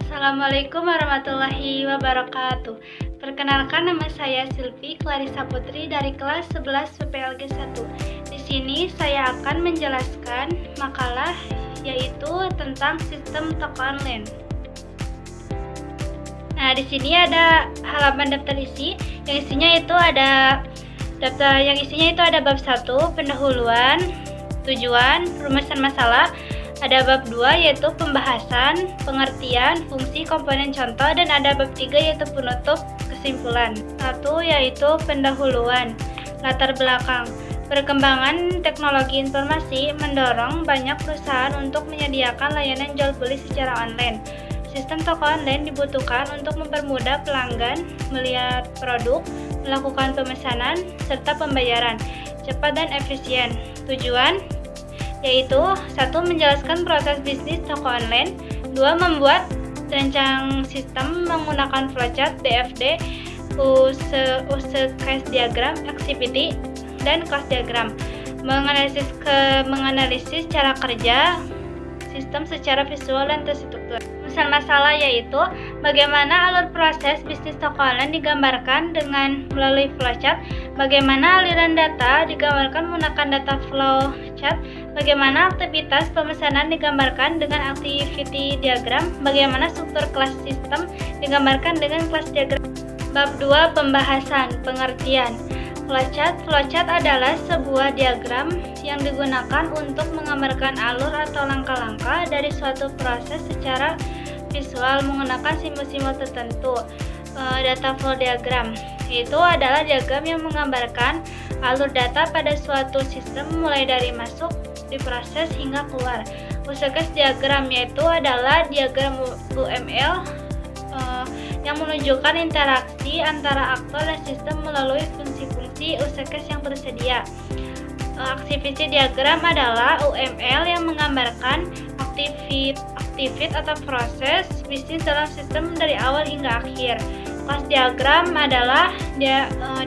Assalamualaikum warahmatullahi wabarakatuh. Perkenalkan, nama saya Silvi Clarissa Putri dari kelas 11 PPLG 1. Di sini saya akan menjelaskan makalah yaitu tentang sistem toko online. Nah, di sini ada halaman daftar isi yang isinya itu ada bab 1, pendahuluan, tujuan, rumusan masalah. Ada bab 2 yaitu pembahasan, pengertian, fungsi, komponen contoh, dan ada bab 3 yaitu penutup, kesimpulan. 1 yaitu pendahuluan. Latar belakang. Perkembangan teknologi informasi mendorong banyak perusahaan untuk menyediakan layanan jual beli secara online. Sistem toko online dibutuhkan untuk mempermudah pelanggan melihat produk, melakukan pemesanan, serta pembayaran cepat dan efisien. Tujuan yaitu 1. Menjelaskan proses bisnis toko online, 2. Membuat rancang sistem menggunakan flowchart, DFD, use case diagram, activity, dan cost diagram, menganalisis cara kerja sistem secara visual dan terstruktur. Misal masalah yaitu bagaimana alur proses bisnis toko online digambarkan dengan melalui flowchart, bagaimana aliran data digambarkan menggunakan data flowchart, bagaimana aktivitas pemesanan digambarkan dengan activity diagram, bagaimana struktur kelas sistem digambarkan dengan kelas diagram. Bab 2 pembahasan, pengertian. Flowchart adalah sebuah diagram yang digunakan untuk menggambarkan alur atau langkah-langkah dari suatu proses secara visual menggunakan simbol-simbol tertentu. Data flow diagram itu adalah diagram yang menggambarkan alur data pada suatu sistem mulai dari masuk, diproses hingga keluar. Use case diagram yaitu adalah diagram UML yang menunjukkan interaksi antara aktor dan sistem melalui fungsi-fungsi use case yang tersedia. Activity diagram adalah UML yang menggambarkan aktivit atau proses bisnis dalam sistem dari awal hingga akhir. Kelas diagram adalah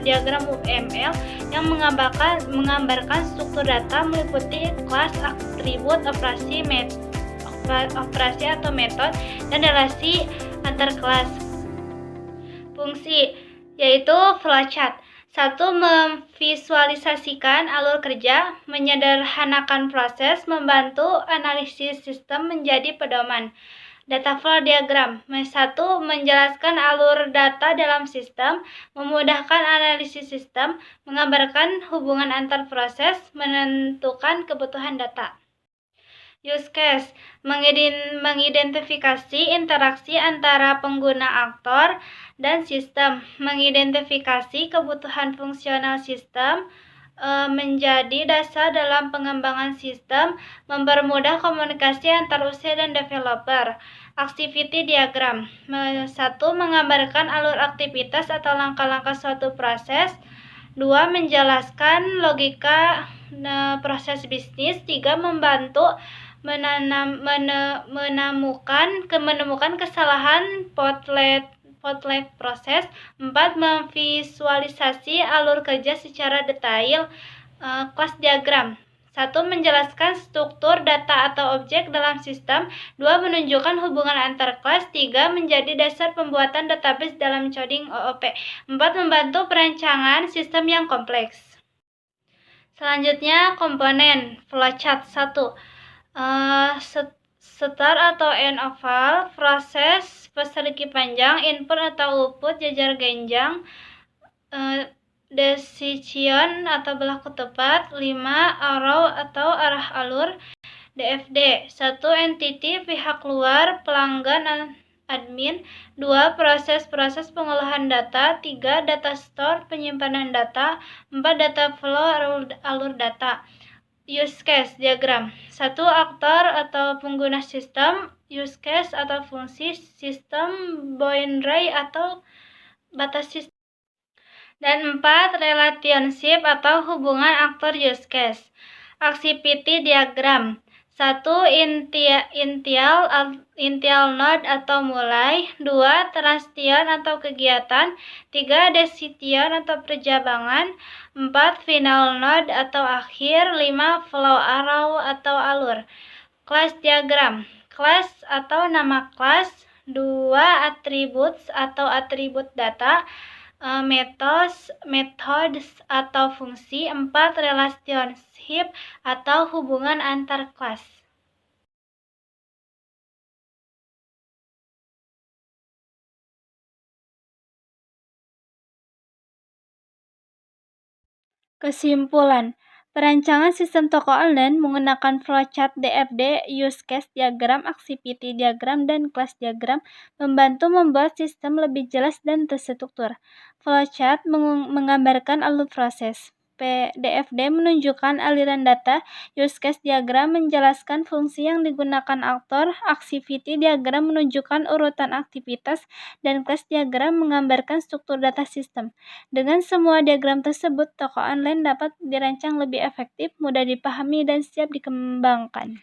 diagram UML yang menggambarkan struktur data meliputi kelas, atribut, operasi atau metode, dan relasi antar kelas. Fungsi yaitu flowchart. 1. Memvisualisasikan alur kerja, menyederhanakan proses, membantu analisis sistem menjadi pedoman. Data flow diagram. 1. Menjelaskan alur data dalam sistem, memudahkan analisis sistem, menggambarkan hubungan antar proses, menentukan kebutuhan data. Use case, mengidentifikasi interaksi antara pengguna aktor dan sistem, mengidentifikasi kebutuhan fungsional sistem, menjadi dasar dalam pengembangan sistem, mempermudah komunikasi antar user dan developer. Activity diagram. 1. Menggambarkan alur aktivitas atau langkah-langkah suatu proses. 2. Menjelaskan logika proses bisnis. 3. Membantu menemukan kesalahan potlet proses. 4. Memvisualisasi alur kerja secara detail. Kelas diagram. 1. Menjelaskan struktur data atau objek dalam sistem. 2. Menunjukkan hubungan antar kelas. 3. Menjadi dasar pembuatan database dalam coding OOP. 4. Membantu perancangan sistem yang kompleks. Selanjutnya, komponen flowchart. 1. Start atau end oval, proses, persegi panjang, input atau output, jajar genjang, decision atau berlaku tepat. 5. Arrow atau arah alur, DFD. 1. Entity, pihak luar, pelanggan, admin. 2. Proses pengolahan data. 3. Data store, penyimpanan data. 4. Data flow, alur data. Use case diagram. 1. Aktor atau pengguna sistem, use case atau fungsi sistem, boundary atau batas sistem. Dan 4. Relationship atau hubungan aktor use case. Activity diagram. 1. Initial node atau mulai. 2. Transition atau kegiatan. 3. Decision atau perjabangan. 4. Final node atau akhir. 5. Flow arrow atau alur. Kelas diagram. Kelas atau nama kelas. 2. Attributes atau atribut data. Methods atau fungsi. 4. Relationship atau hubungan antar kelas. Kesimpulan, perancangan sistem toko online menggunakan flowchart DFD, use case diagram, activity diagram, dan class diagram membantu membuat sistem lebih jelas dan terstruktur. Flowchart menggambarkan alur proses. DFD menunjukkan aliran data, use case diagram menjelaskan fungsi yang digunakan aktor, activity diagram menunjukkan urutan aktivitas, dan class diagram menggambarkan struktur data sistem. Dengan semua diagram tersebut, toko online dapat dirancang lebih efektif, mudah dipahami, dan siap dikembangkan.